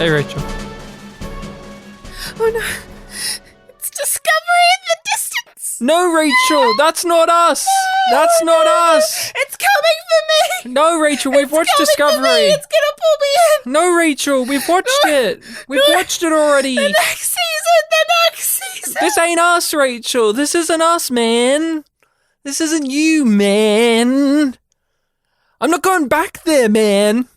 Hey, Rachel. Oh no. It's Discovery in the distance. No, Rachel, that's not us. That's not us. It's coming for me. No, Rachel, we've watched For me. Discovery. It's gonna pull me in. No, Rachel, we've watched it. We've watched it already. The next season. This ain't us, Rachel. This isn't us, man. This isn't you, man. I'm not going back there, man.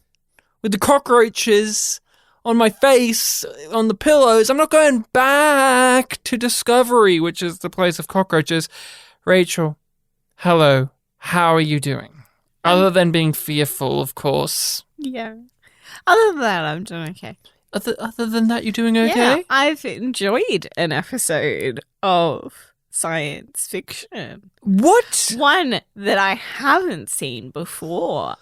With the cockroaches on my face, on the pillows. I'm not going back to Discovery, which is the place of cockroaches. Rachel, hello. How are you doing? Other than being fearful, of course. Yeah. Other than that, I'm doing okay. Other than that, you're doing okay? Yeah, I've enjoyed an episode of science fiction. What? One that I haven't seen before.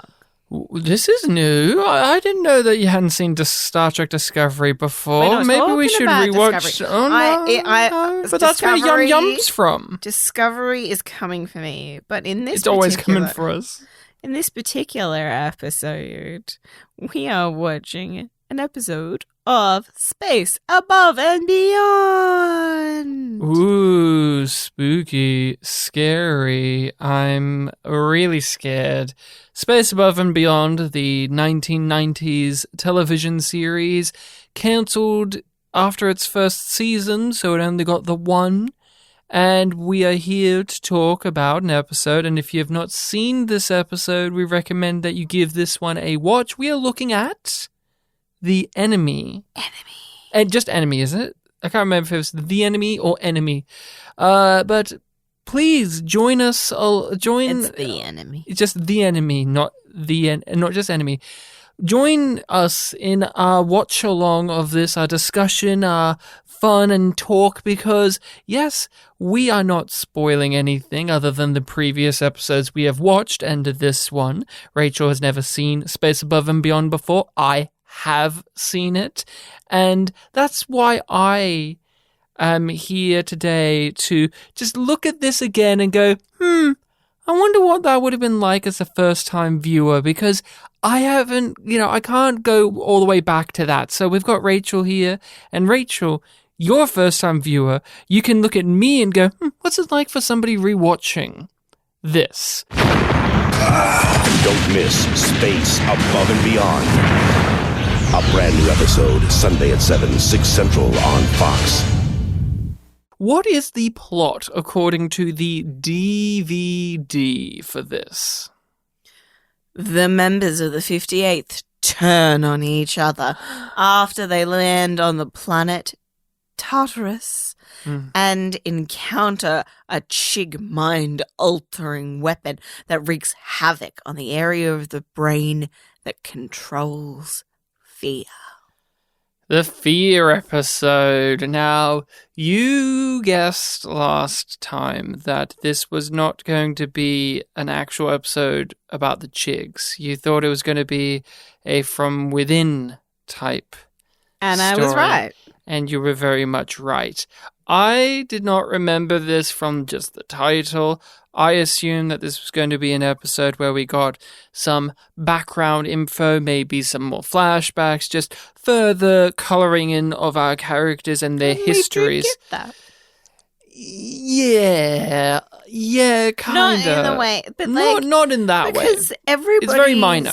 This is new. I didn't know that you hadn't seen Star Trek Discovery before. Maybe we should rewatch. Discovery. Oh no! But that's where Yum Yum's from. Discovery is coming for me, but in this It's always coming for us. In this particular episode, we are watching an episode of Space Above and Beyond. Ooh, spooky, scary. I'm really scared. Space Above and Beyond, the 1990s television series, cancelled after its first season, so it only got the one. And we are here to talk about an episode, and if you have not seen this episode, we recommend that you give this one a watch. We are looking at The Enemy. And just Enemy, isn't it? I can't remember if it was The Enemy or Enemy. But please join us. It's The Enemy. It's just The Enemy, not just Enemy. Join us in our watch along of this, our discussion, our fun and talk, because yes, we are not spoiling anything other than the previous episodes we have watched, and this one. Rachel has never seen Space Above and Beyond before. I have seen it, and that's why I am here today to just look at this again and go, I wonder what that would have been like as a first-time viewer, because I haven't, I can't go all the way back to that. So we've got Rachel here, and Rachel, you're a first-time viewer. You can look at me and go, what's it like for somebody rewatching this? Don't miss Space Above and Beyond. A brand new episode, Sunday at 7, 6 Central on Fox. What is the plot according to the DVD for this? The members of the 58th turn on each other after they land on the planet Tartarus and encounter a Chig mind-altering weapon that wreaks havoc on the area of the brain that controls fear. The fear episode. Now, you guessed last time that this was not going to be an actual episode about the Chigs. You thought it was going to be a from within type And story. I was right. And you were very much right. I did not remember this from just the title. I assumed that this was going to be an episode where we got some background info, maybe some more flashbacks, just further colouring in of our characters and their histories. We did get that. Yeah, kind of. Not in the way, but not in that way. Because everybody's It's very minor.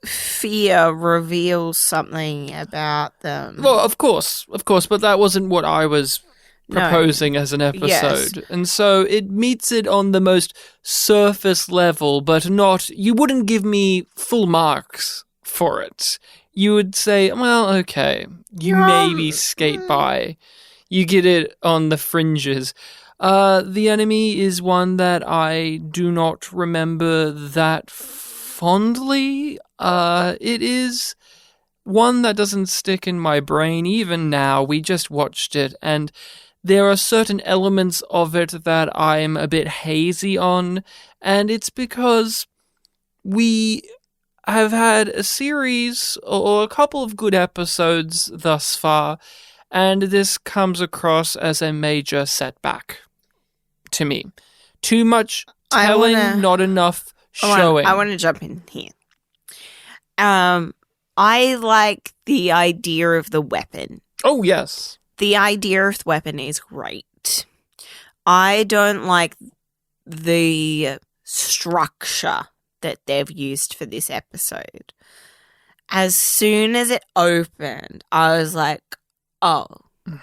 Fear reveals something about them. Well, of course, but that wasn't what I was proposing as an episode. Yes. And so it meets it on the most surface level, but you wouldn't give me full marks for it. You would say, well, okay, you maybe skate by. You get it on the fringes. The Enemy is one that I do not remember that fondly. It is one that doesn't stick in my brain even now. We just watched it, and there are certain elements of it that I'm a bit hazy on, and it's because we have had a series or a couple of good episodes thus far, and this comes across as a major setback to me. Too much telling, not enough showing. I want to jump in here. I like the idea of the weapon. Oh, yes. The idea of the weapon is great. I don't like the structure that they've used for this episode. As soon as it opened, I was like, oh,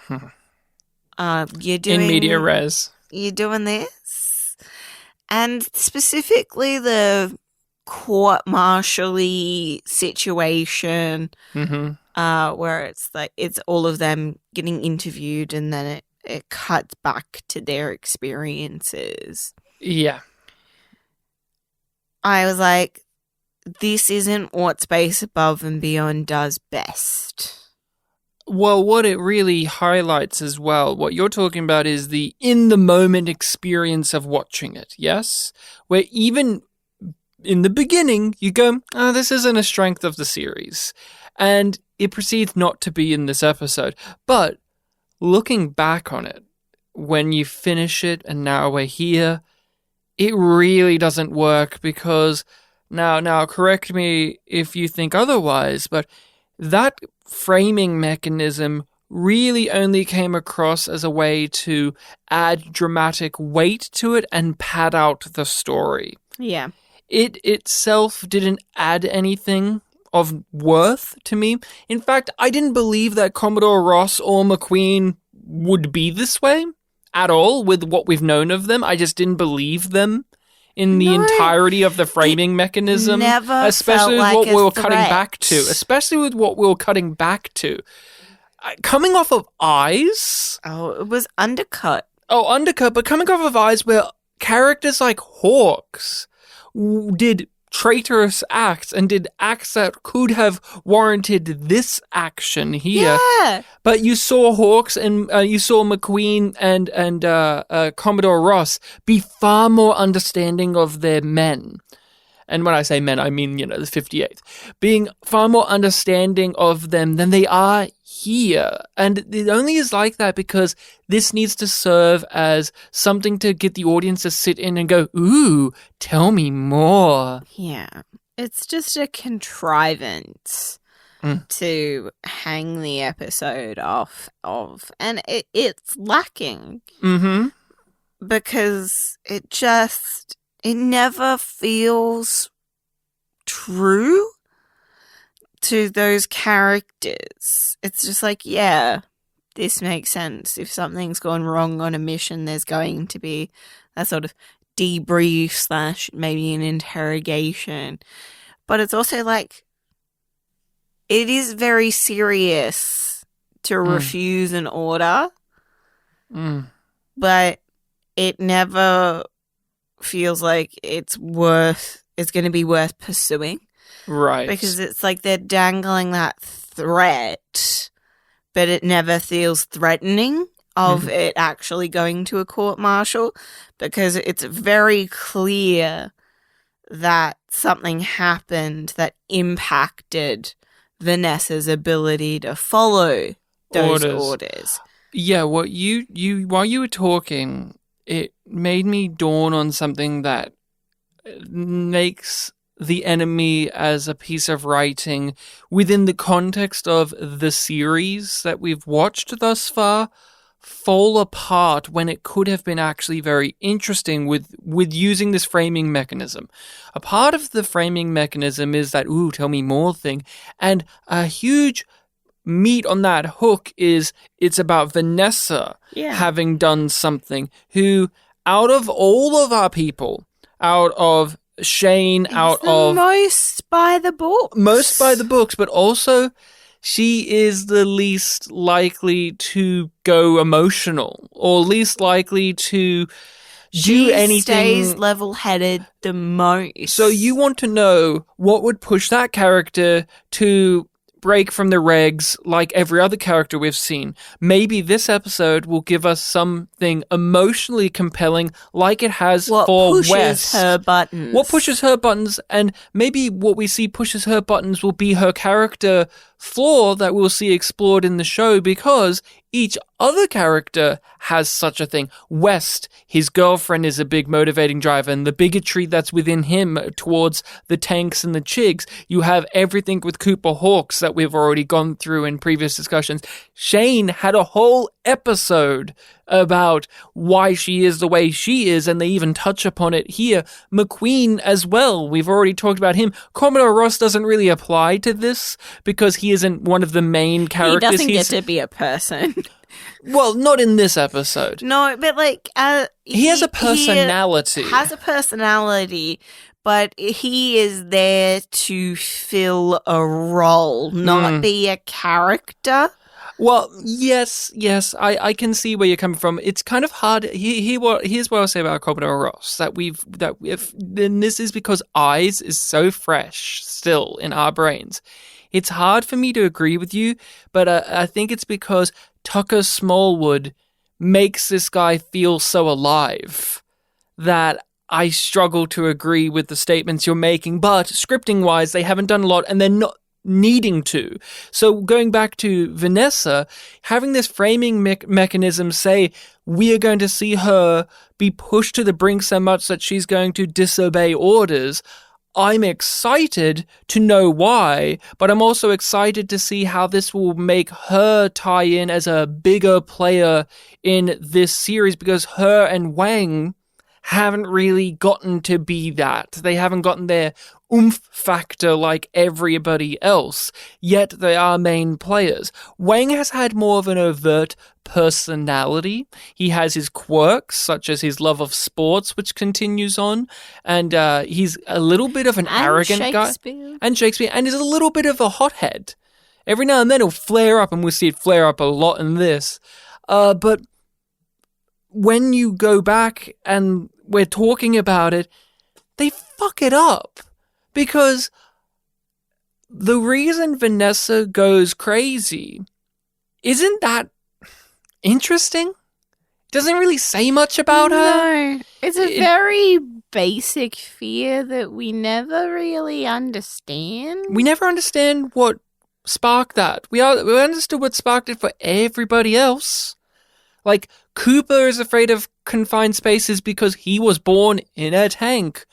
you're doing... In media res. You're doing this? And specifically the court-martial-y situation where it's like it's all of them getting interviewed and then it cuts back to their experiences. Yeah. I was like, this isn't what Space Above and Beyond does best. Well, what it really highlights as well, what you're talking about is the in-the-moment experience of watching it, yes? Where even in the beginning, you go, oh, this isn't a strength of the series. And it proceeds not to be in this episode. But looking back on it, when you finish it and now we're here, it really doesn't work because... Now, correct me if you think otherwise, but that framing mechanism really only came across as a way to add dramatic weight to it and pad out the story. Yeah. It itself didn't add anything of worth to me. In fact, I didn't believe that Commodore Ross or McQueen would be this way at all with what we've known of them. I just didn't believe them in the entirety of the framing mechanism, especially with what we were cutting back to. Especially with what we were cutting back to. Coming off of Eyes... Oh, it was undercut. Oh, undercut, but coming off of Eyes where characters like Hawks did traitorous acts and did acts that could have warranted this action here. Yeah. But you saw Hawks and you saw McQueen and Commodore Ross be far more understanding of their men. And when I say men, I mean, the 58th. Being far more understanding of them than they are here. And it only is like that because this needs to serve as something to get the audience to sit in and go, ooh, tell me more. Yeah. It's just a contrivance to hang the episode off of. And it's lacking. Mm-hmm. Because it never feels true to those characters. It's just like, yeah, this makes sense. If something's gone wrong on a mission, there's going to be that sort of debrief / maybe an interrogation. But it's also like, it is very serious to refuse an order, but it never feels like it's going to be worth pursuing. Right. Because it's like they're dangling that threat, but it never feels threatening of it actually going to a court-martial, because it's very clear that something happened that impacted Vanessa's ability to follow those orders. Yeah, what you while you were talking, it made me dawn on something that makes the enemy as a piece of writing within the context of the series that we've watched thus far fall apart when it could have been actually very interesting with using this framing mechanism. A part of the framing mechanism is that, ooh, tell me more thing. And a huge meat on that hook is it's about Vanessa having done something who, out of all of our people, out of Shane, most by the books, but also she is the least likely to go emotional or least likely to do anything. She stays level-headed the most. So you want to know what would push that character to break from the regs like every other character we've seen. Maybe this episode will give us something emotionally compelling like it has for West. What pushes her buttons? What pushes her buttons, and maybe what we see pushes her buttons will be her character flaw that we'll see explored in the show because each other character has such a thing. West, his girlfriend, is a big motivating driver, and the bigotry that's within him towards the tanks and the chigs. You have everything with Cooper Hawks that we've already gone through in previous discussions. Shane had a whole episode about why she is the way she is, and they even touch upon it here. McQueen as well, we've already talked about him. Commodore Ross doesn't really apply to this because he isn't one of the main characters. He doesn't get to be a person. Well, not in this episode. No, but like... he has a personality. He has a personality, but he is there to fill a role, not be a character. Well, yes, I can see where you're coming from. It's kind of hard. Here's what I'll say about Commodore Ross. Then this is because Eyes is so fresh still in our brains. It's hard for me to agree with you, but I think it's because Tucker Smallwood makes this guy feel so alive that I struggle to agree with the statements you're making. But scripting-wise, they haven't done a lot, and they're not needing to. So going back to Vanessa, having this framing mechanism say we are going to see her be pushed to the brink so much that she's going to disobey orders, I'm excited to know why, but I'm also excited to see how this will make her tie in as a bigger player in this series, because her and Wang haven't really gotten to be that. They haven't gotten their oomph factor like everybody else, yet they are main players. Wang has had more of an overt personality. He has his quirks, such as his love of sports, which continues on, and he's a little bit of an arrogant guy. And Shakespeare. And he's a little bit of a hothead. Every now and then he'll flare up, and we'll see it flare up a lot in this. But when you go back and we're talking about it, they fuck it up. Because the reason Vanessa goes crazy, isn't that interesting? Doesn't really say much about her. No, it's a very basic fear that we never really understand. We never understand what sparked that. We understood what sparked it for everybody else. Like, Cooper is afraid of confined spaces because he was born in a tank.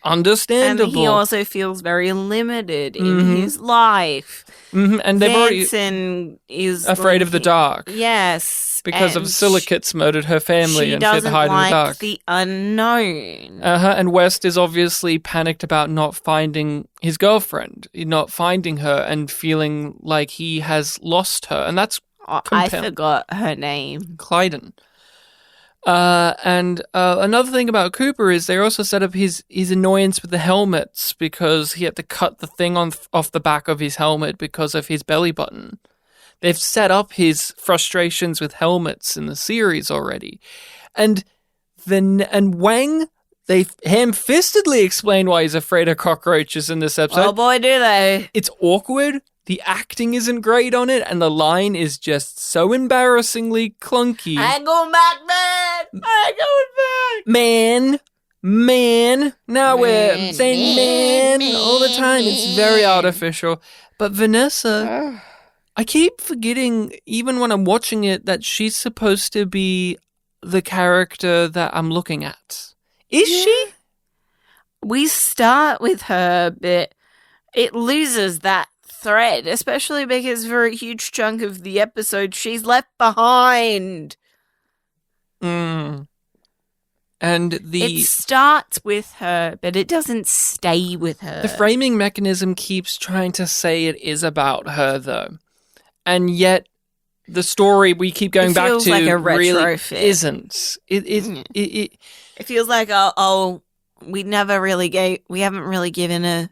Understandable. And he also feels very limited in his life. And Vanson is afraid of the dark. Yes. Because of silicates murdered her family and she had to hide in the dark. She doesn't like the unknown. And West is obviously panicked about not finding his girlfriend, not finding her, and feeling like he has lost her. And that's I forgot her name. Clyden. And another thing about Cooper is they also set up his annoyance with the helmets because he had to cut the thing off the back of his helmet because of his belly button. They've set up his frustrations with helmets in the series already. And Wang, they ham-fistedly explain why he's afraid of cockroaches in this episode. Oh boy, do they. It's awkward. The acting isn't great on it, and the line is just so embarrassingly clunky. I ain't going back, man! I ain't going back! Man. Now we're saying man all the time. It's very artificial. But Vanessa, I keep forgetting, even when I'm watching it, that she's supposed to be the character that I'm looking at. Is she? We start with her, but it loses that thread, especially because for a huge chunk of the episode she's left behind. And it starts with her, but it doesn't stay with her. The framing mechanism keeps trying to say it is about her, though, and yet the story we keep going back to like a really retrofit. Isn't. It feels like we haven't really given her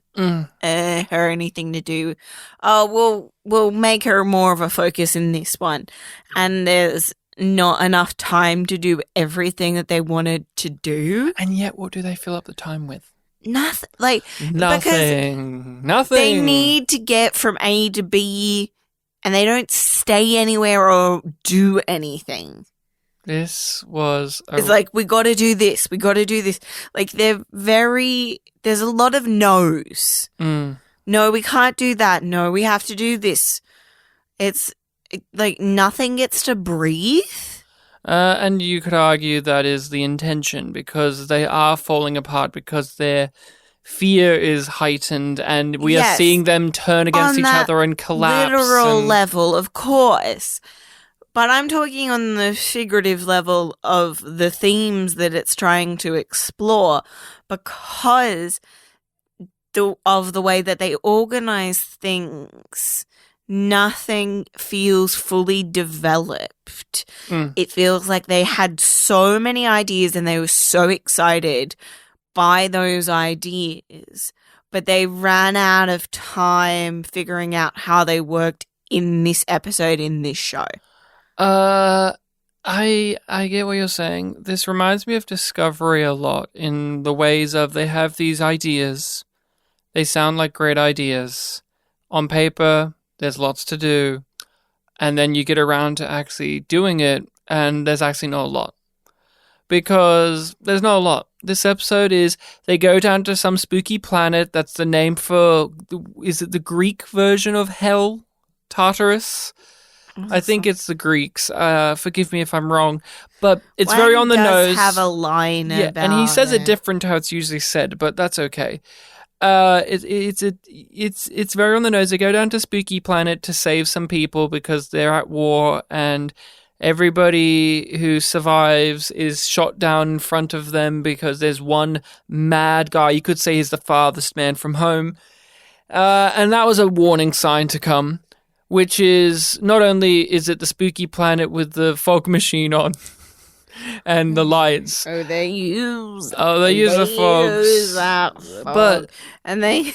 anything to do. We'll make her more of a focus in this one, and there's not enough time to do everything that they wanted to do. And yet, what do they fill up the time with? Nothing. Nothing. They need to get from A to B, and they don't stay anywhere or do anything. This was it's like, we got to do this. We got to do this. Like, there's a lot of no's. no, we can't do that. No, we have to do this. It's like nothing gets to breathe. And you could argue that is the intention, because they are falling apart because their fear is heightened, and we are seeing them turn against each other and collapse. Literal level, of course. But I'm talking on the figurative level of the themes that it's trying to explore, because of the way that they organize things. Nothing feels fully developed. It feels like they had so many ideas and they were so excited by those ideas, but they ran out of time figuring out how they worked in this episode, in this show. I get what you're saying. This reminds me of Discovery a lot, in the ways of they have these ideas. They sound like great ideas. On paper, there's lots to do, and then you get around to actually doing it, and there's actually not a lot. Because there's not a lot. This episode is, they go down to some spooky planet that's the name for, is it the Greek version of hell? Tartarus? I think it's the Greeks. Forgive me if I'm wrong. But it's very on the nose. Have a line about and he says it different to how it's usually said, but that's okay. It's very on the nose. They go down to Spooky Planet to save some people because they're at war, and everybody who survives is shot down in front of them because there's one mad guy. You could say he's the farthest man from home. And that was a warning sign to come, which is, not only is it the Spooky Planet with the fog machine on and the lights. They use the fogs. That fog. But, and they,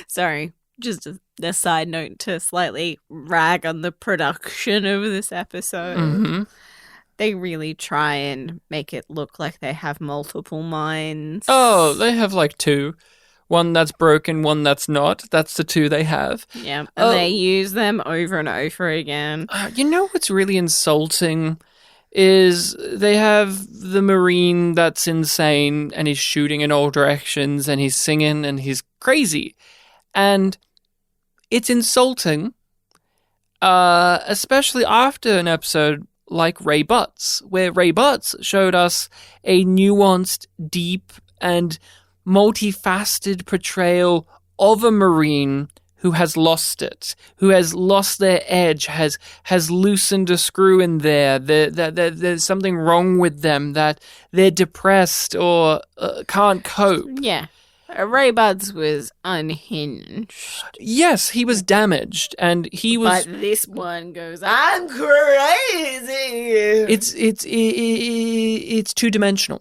sorry, just a side note to slightly rag on the production of this episode. Mm-hmm. They really try and make it look like they have multiple minds. Oh, they have like two. One that's broken, one that's not. That's the two they have. Yeah, and they use them over and over again. You know what's really insulting is they have the Marine that's insane and he's shooting in all directions and he's singing and he's crazy. And it's insulting, especially after an episode like Ray Butts, where Ray Butts showed us a nuanced, deep, and multifaceted portrayal of a Marine who has lost it, who has lost their edge, has loosened a screw in there, there's something wrong with them, that they're depressed or can't cope. Yeah. Ray Butts was unhinged. Yes, he was damaged, and he was... But this one goes, I'm crazy! It's two-dimensional.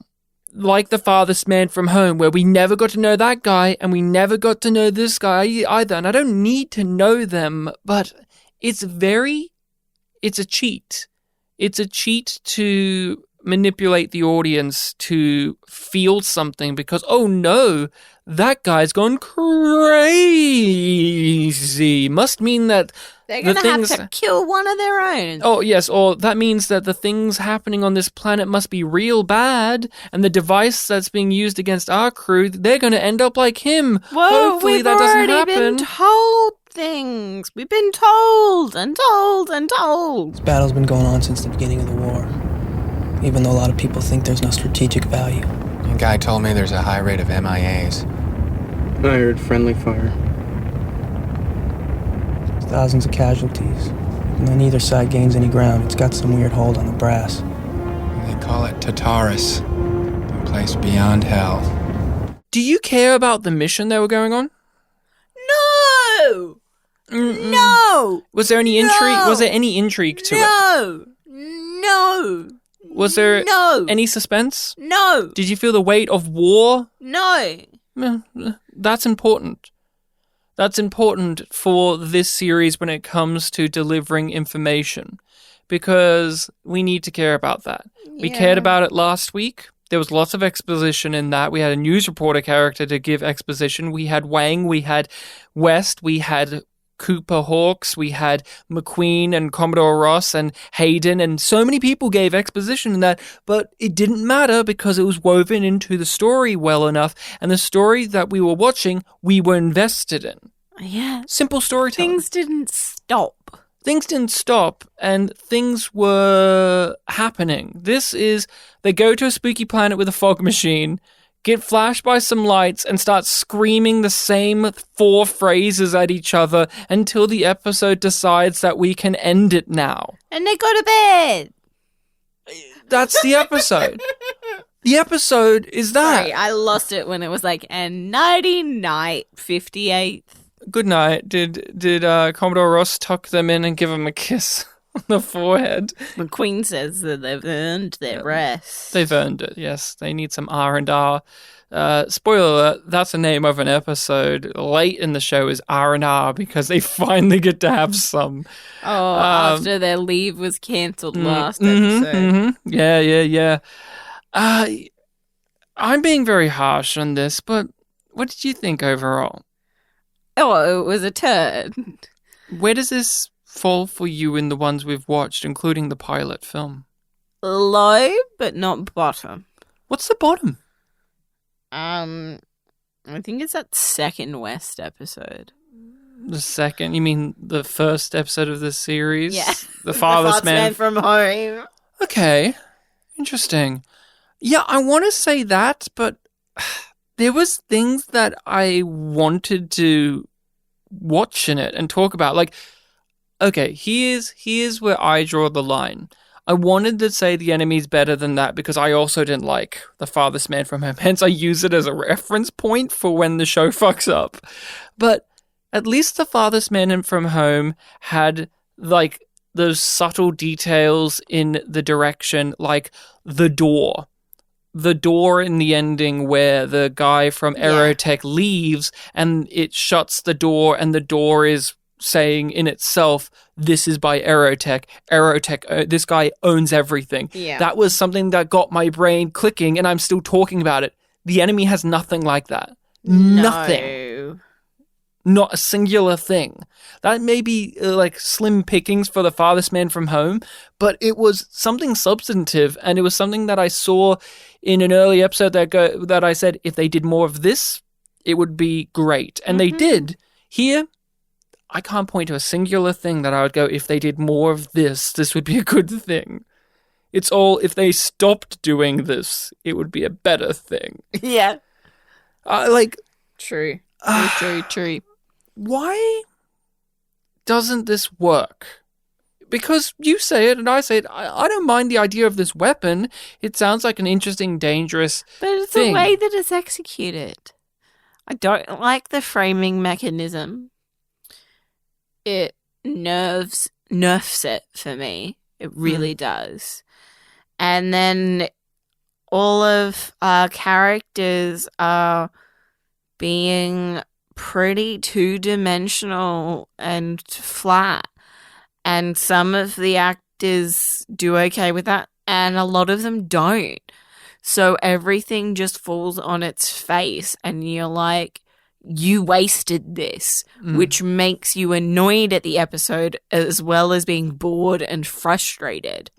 Like the farthest man from home, where we never got to know that guy, and we never got to know this guy either. And I don't need to know them, but it's a cheat. It's a cheat to manipulate the audience to feel something because, oh no, that guy's gone crazy. Must mean that they're going to have to kill one of their own. Oh, yes, or that means that the things happening on this planet must be real bad, and the device that's being used against our crew, they're going to end up like him. Whoa, hopefully that doesn't happen. We've already been told things. We've been told and told and told. This battle's been going on since the beginning of the war, even though a lot of people think there's no strategic value. A guy told me there's a high rate of MIAs. I heard friendly fire. There's thousands of casualties. And though neither side gains any ground, it's got some weird hold on the brass. They call it Tartarus, a place beyond hell. Do you care about the mission they were going on? No! No! Was there any intrigue? Was there any intrigue to it? No! Was there any suspense? No! Did you feel the weight of war? No! That's important. That's important for this series when it comes to delivering information, because we need to care about that. Yeah. We cared about it last week. There was lots of exposition in that. We had a news reporter character to give exposition. We had Wang, we had West, we had Cooper Hawks, we had McQueen and Commodore Ross and Hayden, and so many people gave exposition in that, but it didn't matter because it was woven into the story well enough, and the story that we were watching, we were invested in. Yeah. Simple storytelling. Things didn't stop. Things didn't stop, and things were happening. They go to a spooky planet with a fog machine, get flashed by some lights, and start screaming the same 4 phrases at each other until the episode decides that we can end it now. And they go to bed. That's the episode. The episode is that. Sorry, I lost it when it was like, and nighty night, 58th. Good night. Did Commodore Ross tuck them in and give them a kiss on the forehead? The Queen says that they've earned their rest. They've earned it, yes. They need some R&R. Spoiler alert, that's the name of an episode. Late in the show is R&R because they finally get to have some. Oh, after their leave was cancelled last episode. Yeah. I'm being very harsh on this, but what did you think overall? Oh, it was a turd. Where does this fall for you in the ones we've watched, including the pilot film? Low, but not bottom. What's the bottom? I think it's that second West episode. The second? You mean the first episode of this series? Yeah. The Farthest Man from Home. Okay. Interesting. Yeah, I want to say that, but there was things that I wanted to watch in it and talk about. Like, okay, here's where I draw the line. I wanted to say The Enemy's better than that because I also didn't like The Farthest Man from Home. Hence, I use it as a reference point for when the show fucks up. But at least The Farthest Man from Home had, like, those subtle details in the direction, like the door. The door in the ending where the guy from Aerotech leaves and it shuts the door and the door is saying in itself, this is by Aerotech. Aerotech, this guy owns everything. Yeah. That was something that got my brain clicking and I'm still talking about it. The Enemy has nothing like that. Nothing. No. Not a singular thing. That may be like slim pickings for The Farthest Man from Home, but it was something substantive, and it was something that I saw in an early episode that I said, if they did more of this, it would be great. And they did. Here, I can't point to a singular thing that I would go, if they did more of this, this would be a good thing. It's all, if they stopped doing this, it would be a better thing. Yeah. True. True. Why doesn't this work? Because you say it and I say it. I don't mind the idea of this weapon. It sounds like an interesting, dangerous But it's thing. the way that it's executed. I don't like the framing mechanism. It nerfs it for me. It really does. And then all of our characters are being pretty two-dimensional and flat. And some of the actors do okay with that, and a lot of them don't. So everything just falls on its face, and you're like, you wasted this, which makes you annoyed at the episode as well as being bored and frustrated.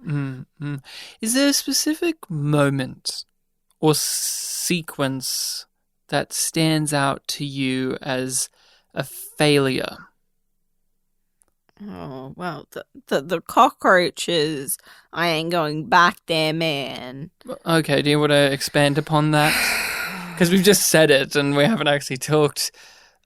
Is there a specific moment or sequence that stands out to you as a failure? Oh, well, the cockroaches, I ain't going back there, man. Okay, do you want to expand upon that? Because we've just said it and we haven't actually talked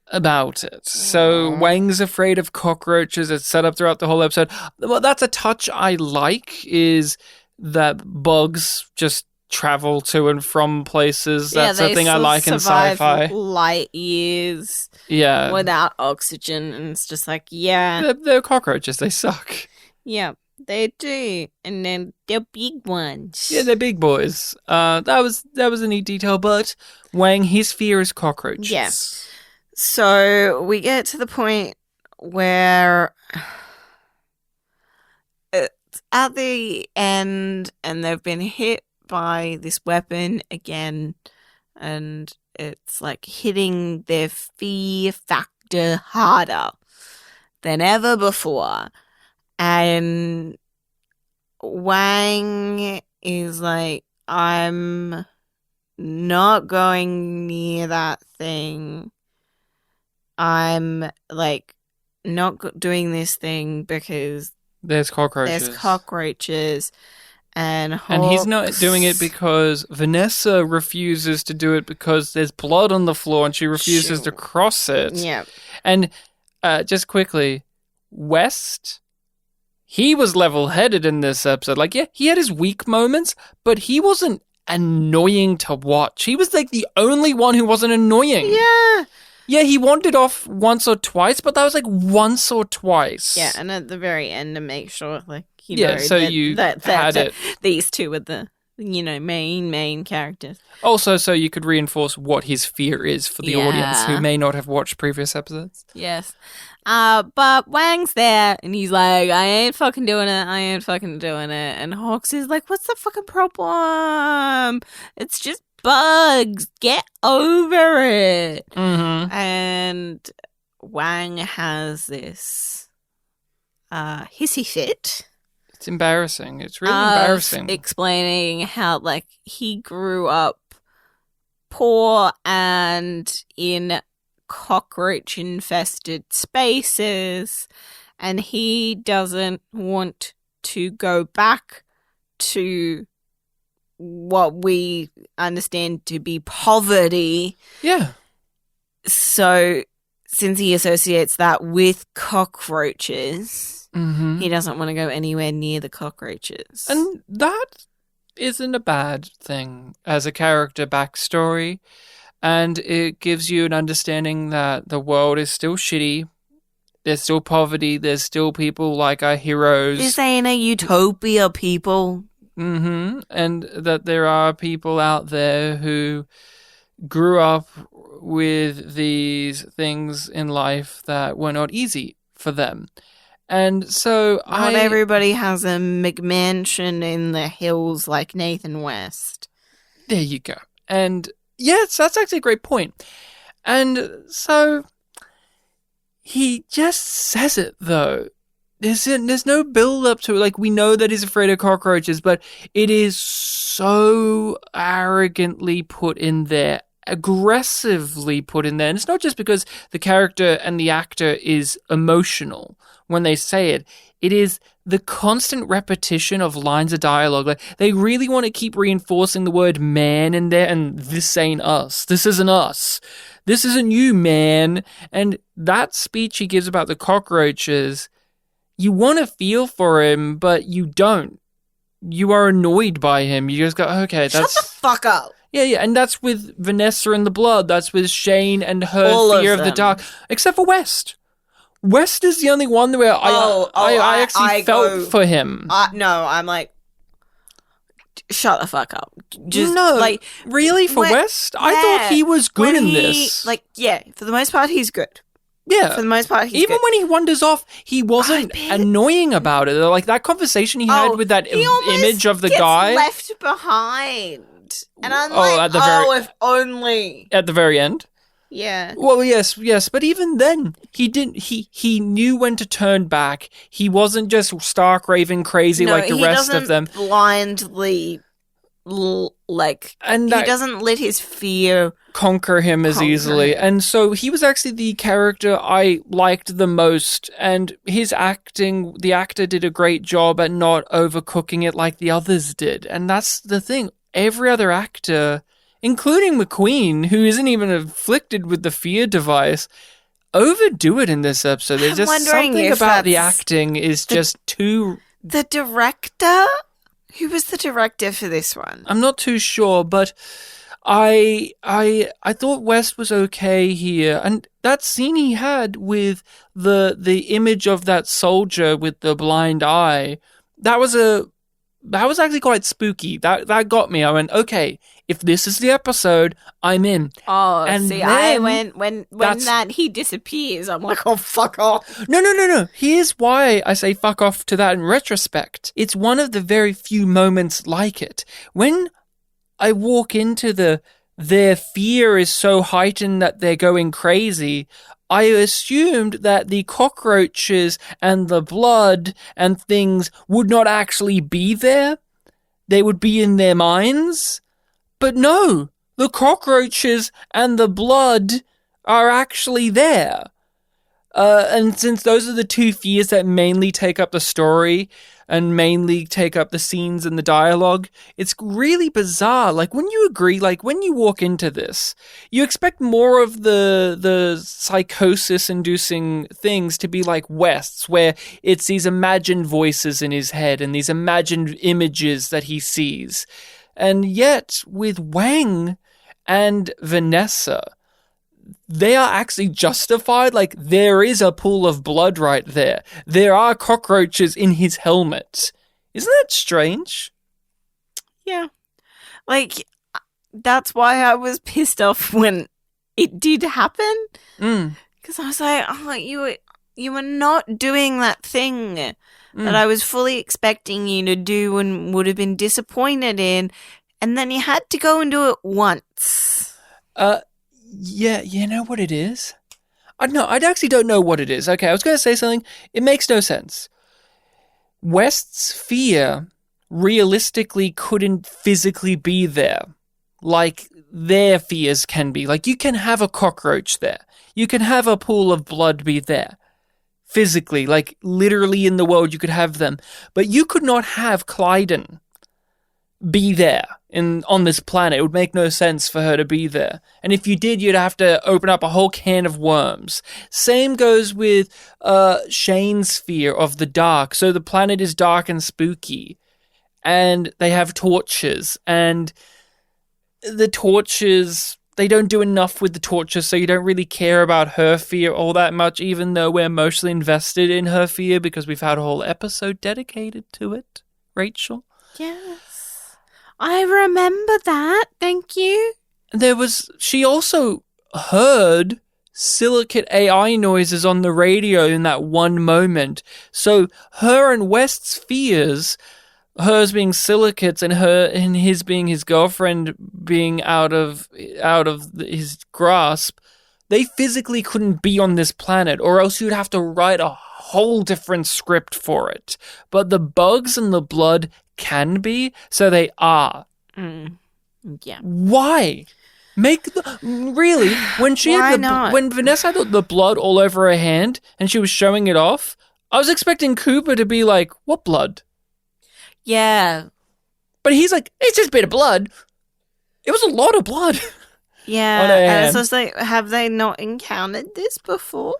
about it. So Wang's afraid of cockroaches. It's set up throughout the whole episode. Well, that's a touch I like, is that bugs just travel to and from places. That's the thing I like in sci-fi. Light years Yeah. without oxygen, and it's just like, yeah. They're cockroaches. They suck. Yeah, they do. And then they're big ones. Yeah, they're big boys. That was a neat detail, but Wang, his fear is cockroaches. Yeah. So we get to the point where it's at the end and they've been hit by this weapon again, and it's like hitting their fear factor harder than ever before. And Wang is like, I'm not going near that thing. I'm like not doing this thing because There's cockroaches. there's cockroaches. And he's not Hawks- doing it because Vanessa refuses to do it because there's blood on the floor and she refuses to cross it. Yeah. And just quickly, West, he was level-headed in this episode. Like, yeah, he had his weak moments, but he wasn't annoying to watch. He was like the only one who wasn't annoying. Yeah. Yeah, he wandered off once or twice, but that was like once or twice. Yeah, and at the very end to make sure, like, you Yeah, know, so you had it. These two were the, you know, main characters. Also, so you could reinforce what his fear is for the audience who Yeah. may not have watched previous episodes. Yes. But Wang's there, and he's like, I ain't fucking doing it. I ain't fucking doing it. And Hawks is like, what's the fucking problem? It's just bugs. Get over it. Mm-hmm. And Wang has this hissy fit. It's embarrassing. It's really embarrassing. Explaining how, like, he grew up poor and in cockroach-infested spaces, and he doesn't want to go back to what we understand to be poverty. Yeah. So, since he associates that with cockroaches, Mm-hmm. he doesn't want to go anywhere near the cockroaches. And that isn't a bad thing as a character backstory. And it gives you an understanding that the world is still shitty. There's still poverty. There's still people like our heroes. This ain't a utopia, people. Mm-hmm. And that there are people out there who grew up with these things in life that were not easy for them. And so Not everybody has a McMansion in the hills like Nathan West. There you go. And yes, that's actually a great point. And so he just says it, though. There's no build up to it. Like, we know that he's afraid of cockroaches, but it is so arrogantly put in there, aggressively put in there. And it's not just because the character and the actor is emotional when they say it. It is the constant repetition of lines of dialogue. Like, they really want to keep reinforcing the word man in there, and this ain't us. This isn't us. This isn't you, man. And that speech he gives about the cockroaches, you want to feel for him, but you don't. You are annoyed by him. You just go, okay, that's... Shut the fuck up. Yeah, and that's with Vanessa and the blood. That's with Shane and her All fear of of the them. dark. Except for West. West is the only one where I actually felt for him. No, I'm like, shut the fuck up. Just, no, like, really, for West? I thought he was good in this. Like, yeah, for the most part, he's good. Yeah. For the most part, he's Even good. when he wanders off, he wasn't annoying about it. Like, that conversation he had with that he almost image of the gets guy. left behind. And I'm at the very- if only. At the very end. Yeah. Well, yes, but even then, he didn't. He knew when to turn back. He wasn't just stark raving crazy like the rest of them. Blindly, And he doesn't let his fear conquer him as easily. And so he was actually the character I liked the most. And his acting, the actor did a great job at not overcooking it like the others did. And that's the thing. Every other actor, including McQueen, who isn't even afflicted with the fear device, overdo it in this episode. There's just something about the acting is just too... The director? Who was the director for this one? I'm not too sure, but I thought West was okay here. And that scene he had with the image of that soldier with the blind eye, that was actually quite spooky. That got me. I went, okay, if this is the episode, I'm in. Oh, and see, then I went when that he disappears, I'm like, oh, fuck off. No. Here's why I say fuck off to that in retrospect. It's one of the very few moments like it. When I walk into their fear is so heightened that they're going crazy, I assumed that the cockroaches and the blood and things would not actually be there. They would be in their minds. But no, the cockroaches and the blood are actually there. And since those are the two fears that mainly take up the story and mainly take up the scenes and the dialogue, it's really bizarre. Like, when you agree, like, when you walk into this, you expect more of the psychosis-inducing things to be like West's, where it's these imagined voices in his head and these imagined images that he sees. And yet, with Wang and Vanessa, they are actually justified. Like, there is a pool of blood right there. There are cockroaches in his helmet. Isn't that strange? Yeah. Like, that's why I was pissed off when it did happen. Because I was like, oh, you were not doing that thing that I was fully expecting you to do and would have been disappointed in. And then you had to go and do it once. Yeah, you know what it is? I actually don't know what it is. Okay, I was going to say something. It makes no sense. West's fear realistically couldn't physically be there like their fears can be. Like, you can have a cockroach there. You can have a pool of blood be there. Physically, like literally in the world, you could have them. But you could not have Clyden be there on this planet. It would make no sense for her to be there. And if you did, you'd have to open up a whole can of worms. Same goes with Shane's fear of the dark. So the planet is dark and spooky. And they have torches. And the torches, they don't do enough with the torches, so you don't really care about her fear all that much, even though we're mostly invested in her fear because we've had a whole episode dedicated to it. Rachel? Yes. I remember that. Thank you. She also heard silicate AI noises on the radio in that one moment. So her and West's fears, hers being silicates and his being his girlfriend being out of his grasp, they physically couldn't be on this planet, or else you'd have to write a whole different script for it. But the bugs and the blood can be, so they are. Yeah. Why? Really? When she when Vanessa had the blood all over her hand and she was showing it off, I was expecting Cooper to be like, "What blood?" Yeah. But he's like, "It's just a bit of blood." It was a lot of blood. Yeah. And so it's like, have they not encountered this before?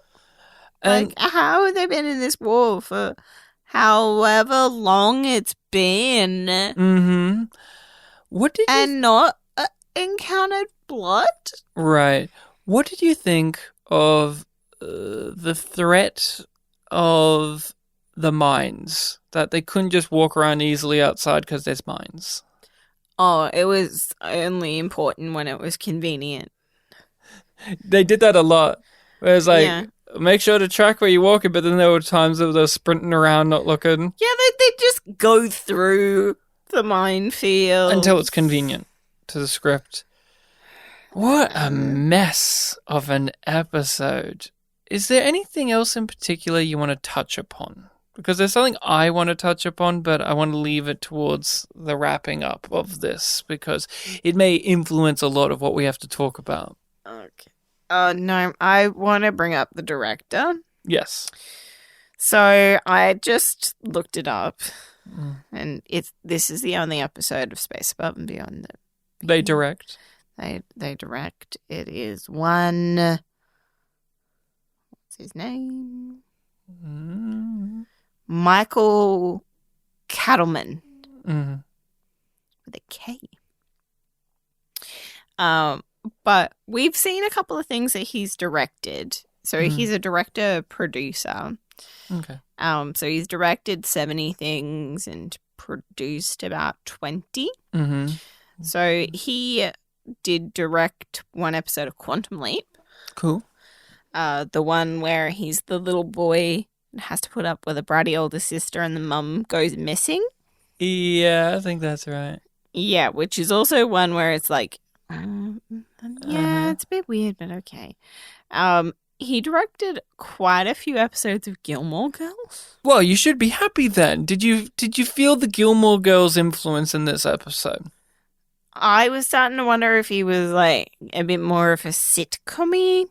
And like, how have they been in this war for however long it's been? Mm-hmm. What did and not encountered blood? Right. What did you think of the threat of the mines? That they couldn't just walk around easily outside because there's mines? Oh, it was only important when it was convenient. They did that a lot. Where it's like, make sure to track where you're walking, but then there were times that they were sprinting around not looking. Yeah, they just go through the minefield. Until it's convenient to the script. What a mess of an episode. Is there anything else in particular you want to touch upon? Because there's something I want to touch upon, but I want to leave it towards the wrapping up of this because it may influence a lot of what we have to talk about. Okay. No, I want to bring up the director. Yes. So I just looked it up, and this is the only episode of Space Above and Beyond that they direct. They direct. It is one. What's his name? Michael Cattleman with a K. But we've seen a couple of things that he's directed. So he's a director-producer. Okay. So he's directed 70 things and produced about 20. Mm-hmm. So he did direct one episode of Quantum Leap. Cool. The one where he's the little boy and has to put up with a bratty older sister and the mum goes missing. Yeah, I think that's right. Yeah, which is also one where it's like, it's a bit weird, but okay. He directed quite a few episodes of Gilmore Girls. Well, you should be happy then. Did you feel the Gilmore Girls influence in this episode? I was starting to wonder if he was like a bit more of a sitcom-y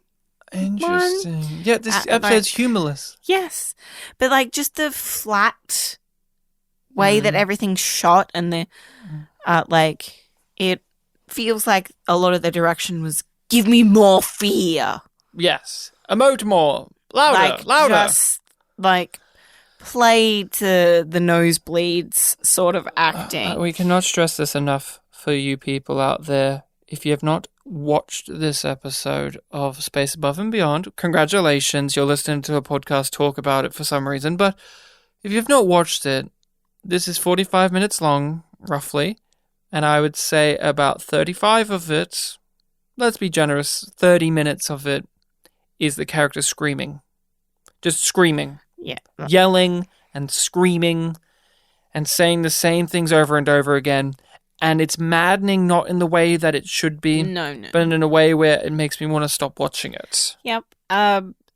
Interesting. Yeah, this episode's humorless. Yes. But like just the flat way that everything's shot and the like it feels like a lot of the direction was give me more fear. Yes. Emote more. Louder. Louder. Just like play to the nosebleeds sort of acting. We cannot stress this enough for you people out there. If you have not watched this episode of Space Above and Beyond, congratulations, you're listening to a podcast talk about it for some reason. But if you've not watched it, this is 45 minutes long, roughly. And I would say about 35 of it, let's be generous, 30 minutes of it is the character screaming. Just screaming. Yeah. Yelling and screaming and saying the same things over and over again. And it's maddening, not in the way that it should be, No. but in a way where it makes me want to stop watching it. Yep.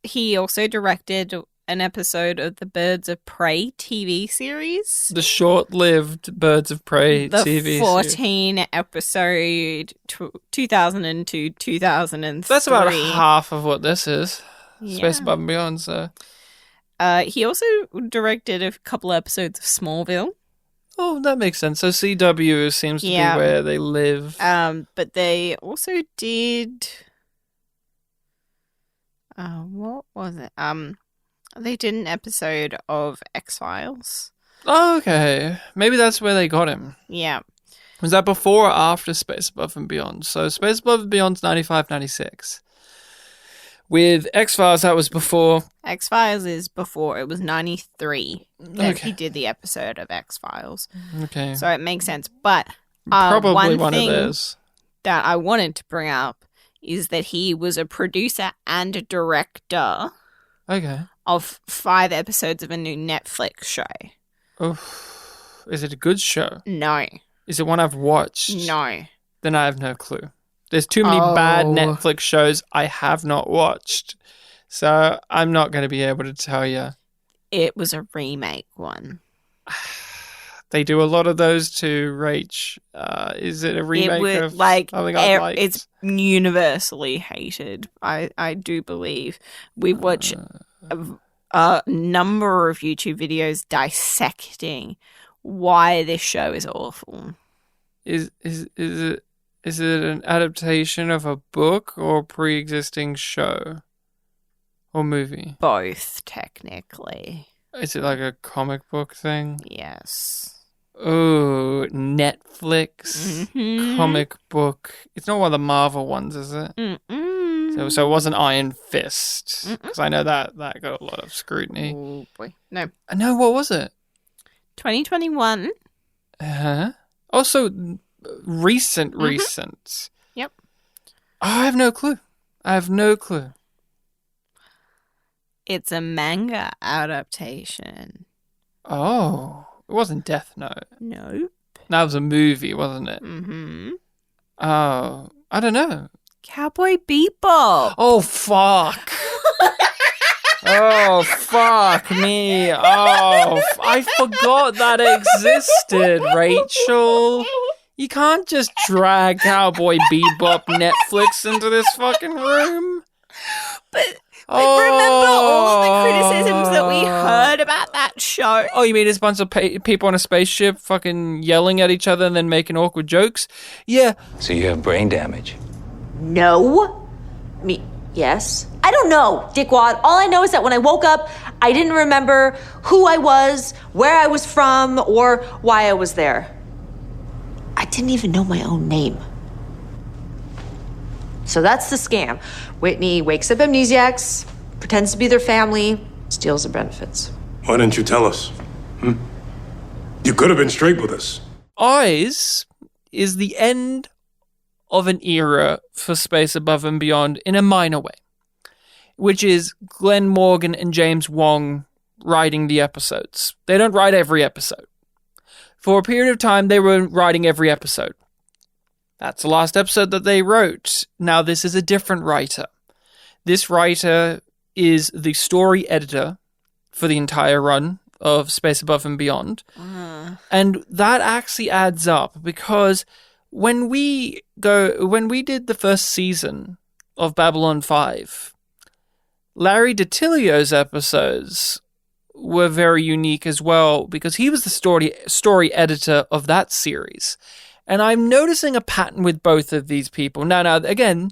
He also directed an episode of the Birds of Prey TV series. The short-lived Birds of Prey The TV 14 episode 2002, 2003. That's about half of what this is. Yeah. Space Above and Beyond, so... He also directed a couple episodes of Smallville. Oh, that makes sense. So CW seems to be where they live. But they also did... what was it? They did an episode of X-Files. Oh, okay. Maybe that's where they got him. Yeah. Was that before or after Space Above and Beyond? So Space Above and Beyond's 95, 96. With X-Files, that was before. X-Files is before. It was 93 that Okay. he did the episode of X-Files. Okay. So it makes sense. But Probably one of thing theirs. that I wanted to bring up is that he was a producer and a director Okay. of 5 episodes of a new Netflix show. Oof. Is it a good show? No. Is it one I've watched? No. Then I have no clue. There's too many bad Netflix shows I have not watched. So I'm not going to be able to tell you. It was a remake one. They do a lot of those too, Rach. Is it a remake of something I liked? It's universally hated, I do believe. We watch a number of YouTube videos dissecting why this show is awful. Is it an adaptation of a book or pre-existing show or movie? Both, technically. Is it like a comic book thing? Yes. Oh, Netflix Mhm. comic book. It's not one of the Marvel ones, is it? Mm-mm. So it wasn't Iron Fist, because I know that got a lot of scrutiny. Oh, boy. No. No, what was it? 2021. Huh? Also, recent. Yep. I have no clue. It's a manga adaptation. Oh, it wasn't Death Note. Nope. That was a movie, wasn't it? Mm-hmm. Oh, I don't know. Cowboy Bebop. Oh, fuck. Oh, fuck me. Oh, I forgot that existed, Rachel. You can't just drag Cowboy Bebop Netflix into this fucking room. But remember all the criticisms that we heard about that show? Oh, you mean it's a bunch of people on a spaceship fucking yelling at each other and then making awkward jokes? Yeah. So you have brain damage. No. Yes. I don't know, dickwad. All I know is that when I woke up, I didn't remember who I was, where I was from, or why I was there. I didn't even know my own name. So that's the scam. Whitney wakes up amnesiacs, pretends to be their family, steals their benefits. Why didn't you tell us? You could have been straight with us. Eyes is the end of an era for Space Above and Beyond in a minor way, which is Glenn Morgan and James Wong writing the episodes. They don't write every episode. For a period of time, they were writing every episode. That's the last episode that they wrote. Now, this is a different writer. This writer is the story editor for the entire run of Space Above and Beyond. And that actually adds up because when we did the first season of Babylon 5, Larry DiTillio's episodes were very unique as well because he was the story editor of that series. And I'm noticing a pattern with both of these people. Now, again,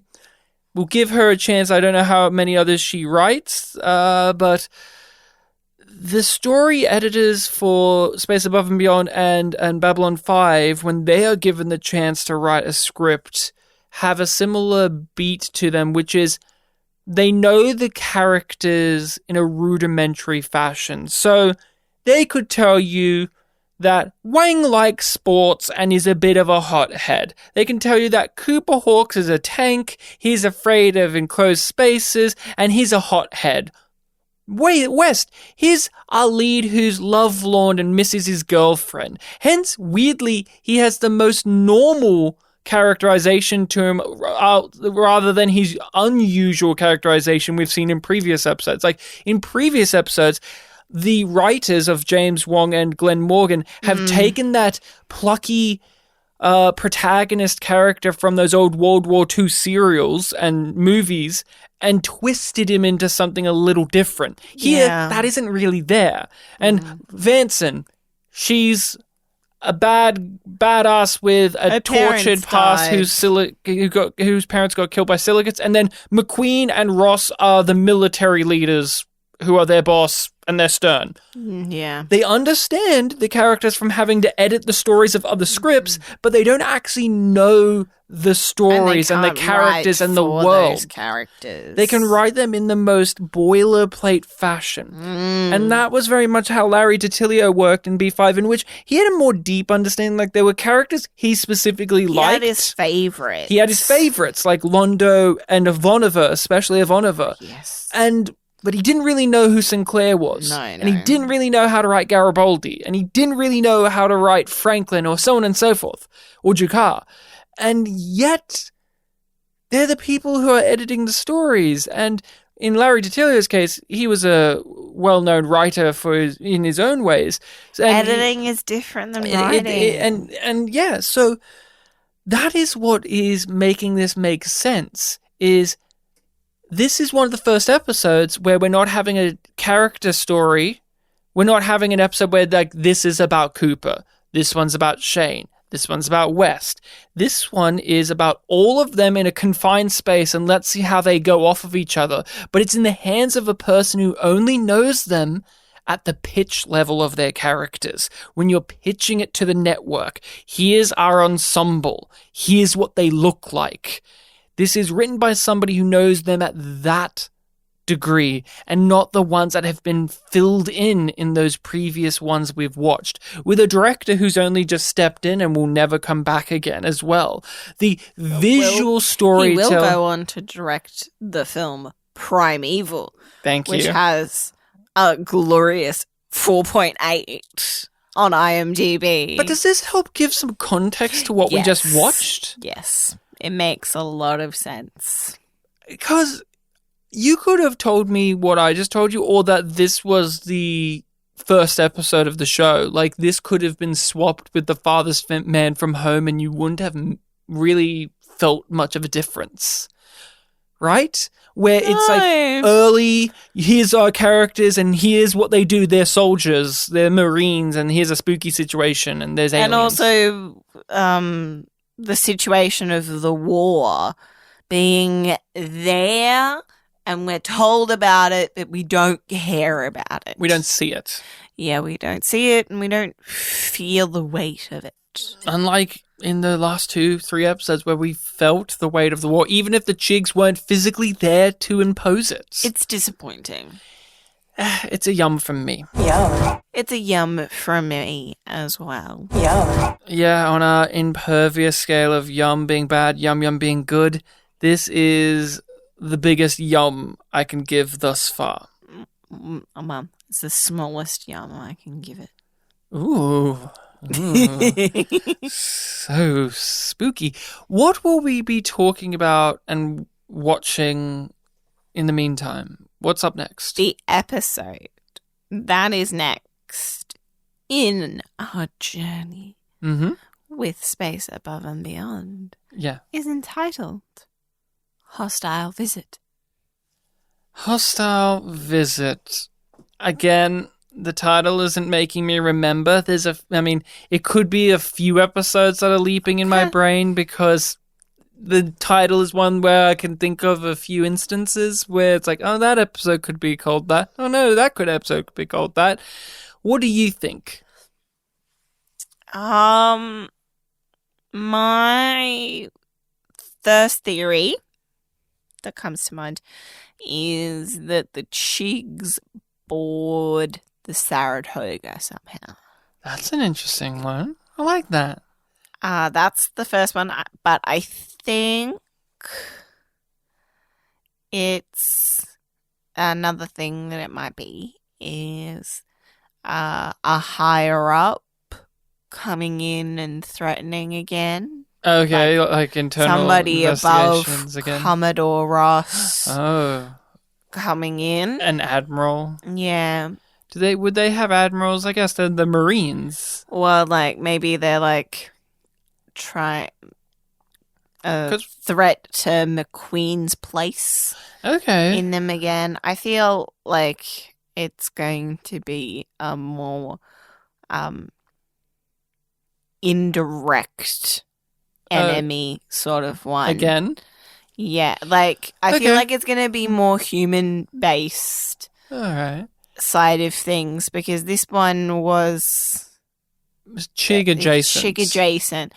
we'll give her a chance. I don't know how many others she writes, but the story editors for Space Above and Beyond and Babylon 5, when they are given the chance to write a script, have a similar beat to them, which is they know the characters in a rudimentary fashion. So they could tell you that Wang likes sports and is a bit of a hothead. They can tell you that Cooper Hawks is a tank, he's afraid of enclosed spaces, and he's a hothead. West, he's our lead who's lovelorn and misses his girlfriend. Hence, weirdly, he has the most normal characterization to him rather than his unusual characterization we've seen in previous episodes. Like, in previous episodes, the writers of James Wong and Glenn Morgan have taken that plucky protagonist character from those old World War II serials and movies and twisted him into something a little different. Here, that isn't really there. And Vanson, she's a badass with a tortured past whose parents got killed by silicates. And then McQueen and Ross are the military leaders who are their boss and they're stern. Yeah. They understand the characters from having to edit the stories of other scripts, but they don't actually know the stories and the characters and the world. Those characters. They can write them in the most boilerplate fashion. And that was very much how Larry DiTillio worked in B5, in which he had a more deep understanding. Like, there were characters he specifically liked. He had his favorites. He had his favorites, like Londo and Ivanova, especially Ivanova. Yes. But he didn't really know who Sinclair was. And he didn't really know how to write Garibaldi. And he didn't really know how to write Franklin or so on and so forth. Or Jakar. And yet, they're the people who are editing the stories. And in Larry DiTillio's case, he was a well-known writer in his own ways. And editing is different than writing. So that is what is making this make sense, is this is one of the first episodes where we're not having a character story. We're not having an episode where, like, this is about Cooper. This one's about Shane. This one's about West. This one is about all of them in a confined space, and let's see how they go off of each other. But it's in the hands of a person who only knows them at the pitch level of their characters. When you're pitching it to the network, here's our ensemble. Here's what they look like. This is written by somebody who knows them at that degree and not the ones that have been filled in those previous ones we've watched, with a director who's only just stepped in and will never come back again as well. The visual storytelling... He will go on to direct the film Primeval. Thank you. Which has a glorious 4.8 on IMDb. But does this help give some context to what we just watched? Yes. It makes a lot of sense. Because you could have told me what I just told you, or that this was the first episode of the show. Like, this could have been swapped with The Farthest Man from Home and you wouldn't have really felt much of a difference. Right? Where it's like early, here's our characters and here's what they do. They're soldiers, they're Marines, and here's a spooky situation and there's aliens. And also, the situation of the war being there, and we're told about it, but we don't care about it. We don't see it. Yeah, we don't see it, and we don't feel the weight of it. Unlike in the last 2-3 episodes where we felt the weight of the war, even if the Chigs weren't physically there to impose it. It's disappointing. It's a yum from me. Yum. It's a yum from me as well. Yum. Yeah, on our impervious scale of yum being bad, yum yum being good, this is the biggest yum I can give thus far. Mum, it's the smallest yum I can give it. Ooh. So spooky. What will we be talking about and watching in the meantime? What's up next? The episode that is next in our journey with Space Above and Beyond is entitled Hostile Visit. Hostile visit. Again, the title isn't making me remember. It could be a few episodes that are leaping in my brain because the title is one where I can think of a few instances where it's like, oh, that episode could be called that. Oh no, episode could be called that. What do you think? My first theory that comes to mind is that the Chigs board the Saratoga somehow. That's an interesting one. I like that. That's the first one, but I think it's another thing that it might be is a higher up coming in and threatening again. Okay, like internal somebody investigations above again. Commodore Ross. Oh, coming in. An admiral. Yeah. Would they have admirals? I guess they're the Marines. Well, like maybe they're like threat to McQueen's place. Okay. In them again. I feel like it's going to be a more indirect enemy sort of one. Again? Yeah, like I feel like it's going to be more human based. All right. Side of things because this one was Chig adjacent.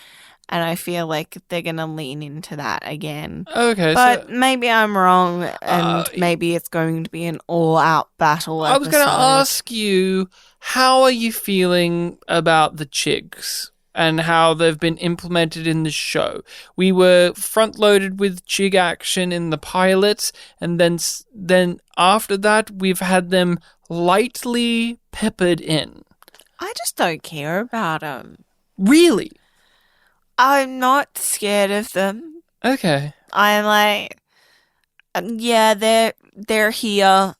And I feel like they're going to lean into that again. Okay. But maybe I'm wrong and maybe it's going to be an all-out battle episode. I was going to ask you, how are you feeling about the Chigs and how they've been implemented in the show? We were front-loaded with Chig action in the pilot, and then after that, we've had them lightly peppered in. I just don't care about them. Really? I'm not scared of them. Okay. I'm like, yeah, they're here.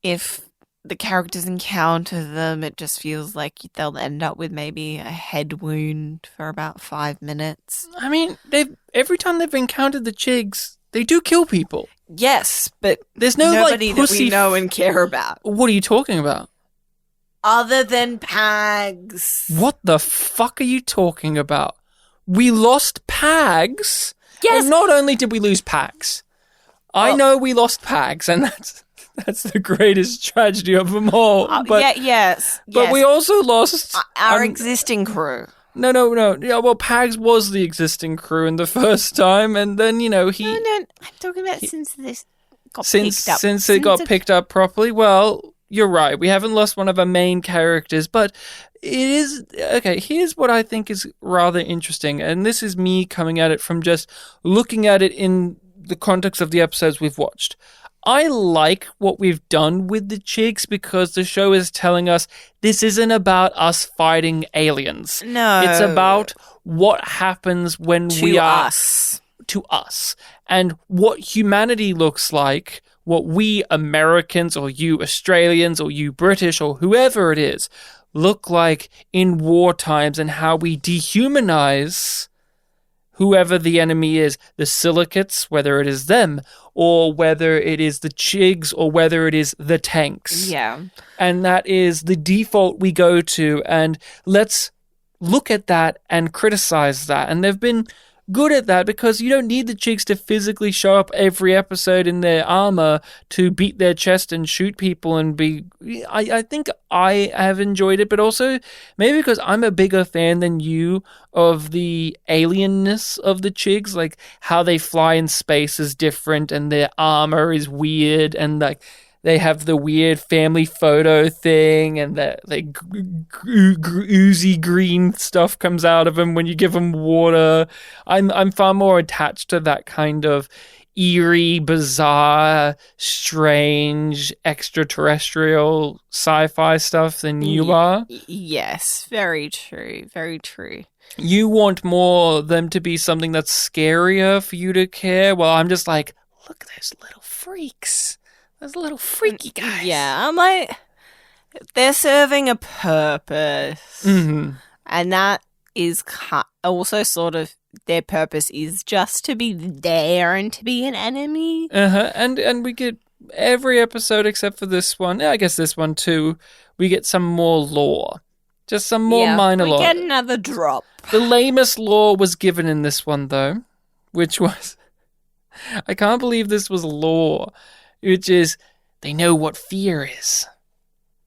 If the characters encounter them, it just feels like they'll end up with maybe a head wound for about 5 minutes. I mean, every time they've encountered the Chigs, they do kill people. Yes, but there's no nobody like pussy that we know and care about. What are you talking about? Other than Pags. What the fuck are you talking about? We lost Pags? Yes. And not only did we lose Pags, I know we lost Pags, and that's the greatest tragedy of them all. But, yes. But we also lost our existing crew. No. Yeah, well, Pags was the existing crew in the first time, and then, No, I'm talking about since this got picked up. Since it got picked up properly, well, you're right. We haven't lost one of our main characters, but it is... Okay, here's what I think is rather interesting, and this is me coming at it from just looking at it in the context of the episodes we've watched. I like what we've done with the Chigs because the show is telling us this isn't about us fighting aliens. No. It's about what happens when we are... To us. And what humanity looks like, what we Americans or you Australians or you British or whoever it is look like in war times and how we dehumanize whoever the enemy is, the silicates, whether it is them, or whether it is the Chigs, or whether it is the tanks. Yeah. And that is the default we go to, and let's look at that and criticize that. And they've been good at that because you don't need the Chigs to physically show up every episode in their armor to beat their chest and shoot people and be... I think I have enjoyed it, but also maybe because I'm a bigger fan than you of the alienness of the Chigs, like how they fly in space is different and their armor is weird and like they have the weird family photo thing and the oozy green stuff comes out of them when you give them water. I'm far more attached to that kind of eerie, bizarre, strange, extraterrestrial sci-fi stuff than you are. Yes, very true, very true. You want more them to be something that's scarier for you to care? Well, I'm just like, look at those little freaks. Those little freaky guys. Yeah, I'm like, they're serving a purpose. Mm-hmm. And that is also sort of their purpose is just to be there and to be an enemy. And we get every episode except for this one. I guess this one too. We get some more lore. Just some more minor lore. We get another drop. The lamest lore was given in this one, though, which was... I can't believe this was lore, which is they know what fear is.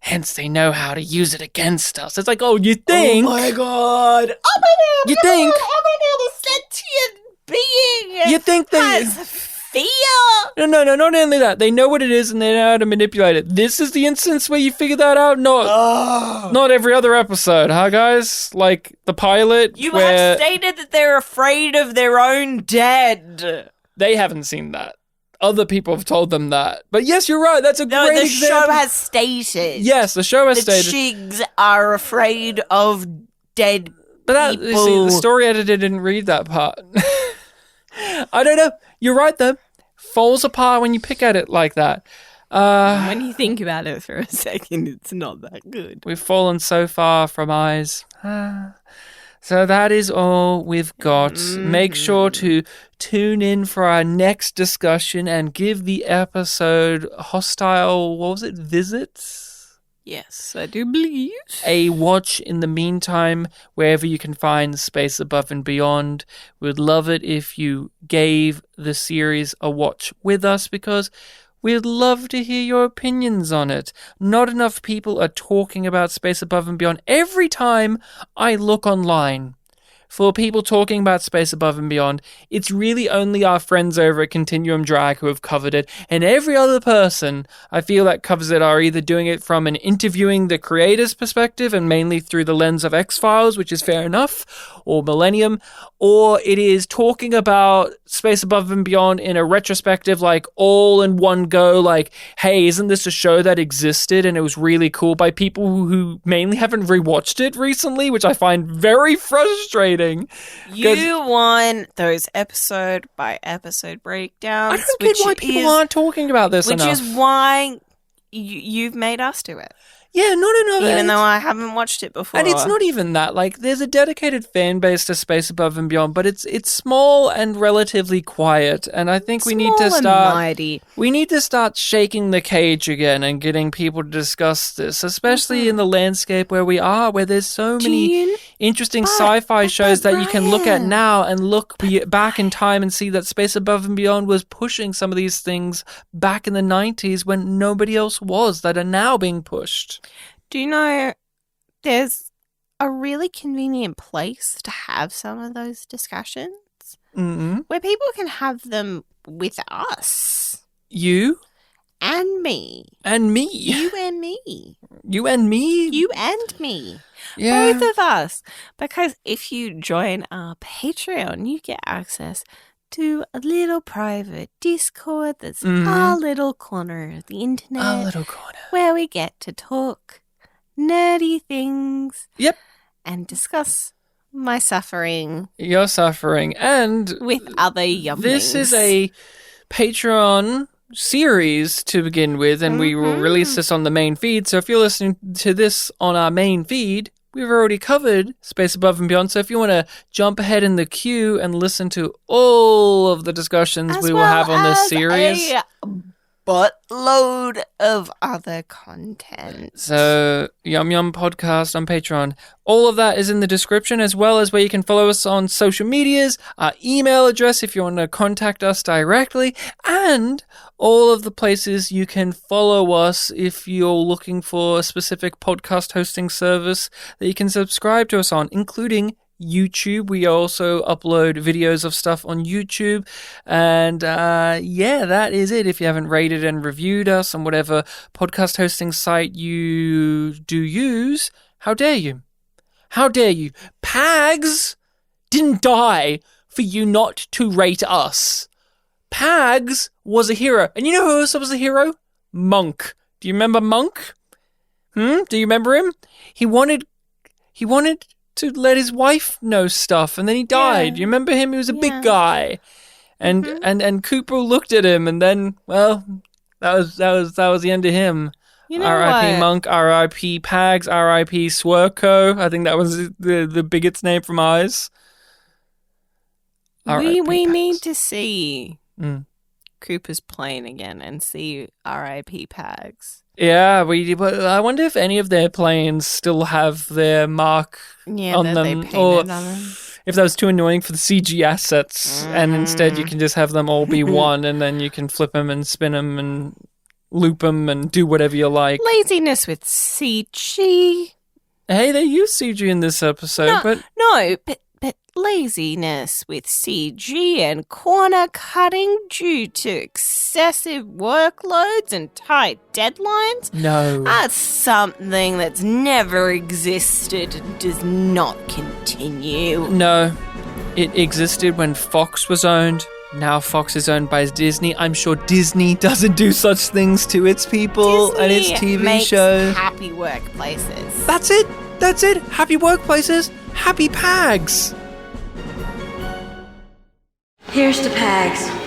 Hence, they know how to use it against us. It's like, oh, you think... Oh, my God. Oh, my God. You think... Oh, my God. A sentient being. You think they... has fear. No, not only that. They know what it is and they know how to manipulate it. This is the instance where you figure that out? Not every other episode, huh, guys? Like the pilot You where... have stated that they're afraid of their own dead. They haven't seen that. Other people have told them that. But yes, you're right. That's a great the example. show has stated. Yes, the show has that stated. Shigs are afraid of dead But you see, the story editor didn't read that part. I don't know. You're right, though. Falls apart when you pick at it like that. When you think about it for a second, it's not that good. We've fallen so far from eyes. So that is all we've got. Make sure to tune in for our next discussion and give the episode Hostile, what was it, Visits? Yes, I do believe. A watch in the meantime, wherever you can find Space Above and Beyond. We'd love it if you gave the series a watch with us because we'd love to hear your opinions on it. Not enough people are talking about Space Above and Beyond. Every time I look online for people talking about Space Above and Beyond, it's really only our friends over at Continuum Drag who have covered it, and every other person I feel that covers it are either doing it from an interviewing the creators perspective and mainly through the lens of X-Files, which is fair enough, or Millennium, or it is talking about Space Above and Beyond in a retrospective, like all in one go, like, hey, isn't this a show that existed and it was really cool, by people who mainly haven't rewatched it recently, which I find very frustrating. You want those episode by episode breakdowns. I don't get why people aren't talking about this enough. Which is why you've made us do it. Yeah, not enough. Even though I haven't watched it before. And it's not even that. Like, there's a dedicated fan base to Space Above and Beyond, but it's small and relatively quiet. And I think we need to start shaking the cage again and getting people to discuss this, especially in the landscape where we are, where there's so many interesting sci-fi shows that you can look at now and look back in time and see that Space Above and Beyond was pushing some of these things back in the 90s when nobody else was, that are now being pushed. Do you know there's a really convenient place to have some of those discussions where people can have them with us? You? And me. And me. You and me. You and me? You and me. Yeah. Both of us. Because if you join our Patreon, you get access to a little private Discord that's our little corner of the internet. Our little corner. Where we get to talk nerdy things. Yep. And discuss my suffering. Your suffering. And with other yumlings. This is a Patreon series to begin with, and we will release this on the main feed. So if you're listening to this on our main feed, we've already covered Space Above and Beyond. So if you want to jump ahead in the queue and listen to all of the discussions we will have on this series. Buttload of other content. So, YumYumPodcast on Patreon. All of that is in the description, as well as where you can follow us on social medias, our email address if you want to contact us directly, and all of the places you can follow us if you're looking for a specific podcast hosting service that you can subscribe to us on, including YouTube. We also upload videos of stuff on YouTube, and that is it. If you haven't rated and reviewed us on whatever podcast hosting site you do use, how dare you? How dare you? Pags didn't die for you not to rate us. Pags was a hero, and you know who else was a hero? Monk. Do you remember Monk? Do you remember him? He wanted to let his wife know stuff, and then he died. You remember him? He was a big guy, and Cooper looked at him, and then, well, that was the end of him. You know R.I.P. what? Monk, R.I.P. Pags, R.I.P. Swerko. I think that was the Bigot's name from Eyes. We need to see Cooper's plane again and see R.I.P. Pags. Yeah, I wonder if any of their planes still have their mark on them, they painted or on them. if that was too annoying for the CG assets, and instead you can just have them all be one, and then you can flip them and spin them and loop them and do whatever you like. Laziness with CG. Hey, they use CG in this episode, but laziness with CG and corner cutting due to excessive workloads and tight deadlines? no. That's something that's never existed and does not continue. No. It existed when Fox was owned. Now Fox is owned by Disney. I'm sure Disney doesn't do such things to its people and its TV makes show. happy workplaces. That's it. That's it. Happy workplaces. Happy Pags. Here's to Pags.